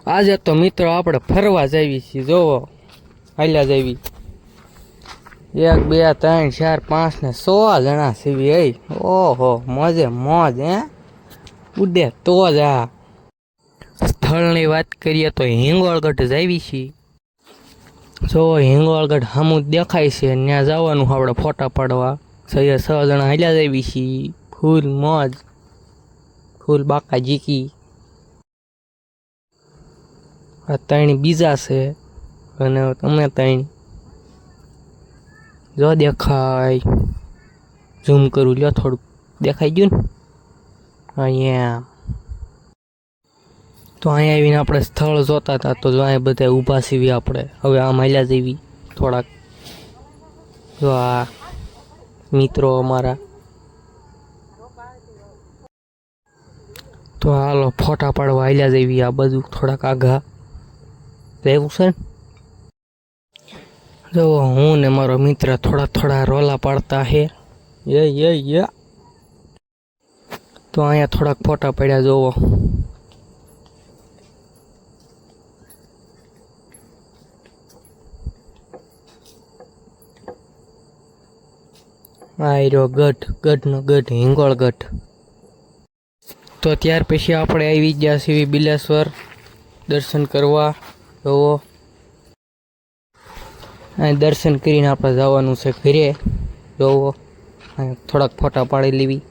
આજે તો મિત્રો આપણે ફરવા જઈએ છીએ, જોવો હાલ્યા જઈએ 1 2 3 4 5 ને 100 જણા સીવી. ઓહો મોજે મોજ ઉડે તો જ. આ સ્થળની વાત કરીએ તો હિંગોળગઢ જાવી છીએ. જો હિંગોળગઢ સામું દેખાય છે, ત્યાં જવાનું આપણે ફોટા પાડવા. 6 જણા હાલ્યા જઈએ છીએ, ફૂલ મોજ, ફૂલ બાકા જીકી. આ 3 બીજા છે અને તમે 3 જો દેખાય. ઝૂમ કરું લ્યો, થોડુંક દેખાઈ ગયું ને અહીંયા. તો અહીંયા આવીને આપણે સ્થળ જોતા હતા, તો જો અહીંયા બધા ઊભા સીવી આપણે. હવે આમ હાલ્યા જેવી થોડાક. જો આ મિત્રો અમારા. તો હાલો ફોટા પાડવા હાલ્યા જેવી આ બધું થોડાક આઘા રહેવું છે ને. જો હું ને મારો મિત્ર થોડા રોલા પાડતા હે. યે તો અહીંયા થોડાક ફોટા પડ્યા જોવો. આ રહ્યો ગઢનો ગઢ હિંગોળગઢ. તો ત્યાર પછી આપણે આવી ગયા છીએ બિલેશ્વર દર્શન કરવા. જોવો અહીં દર્શન કરીને આપણે જવાનું છે ઘરે. જોવો થોડાક ફોટા પાડી લેવી.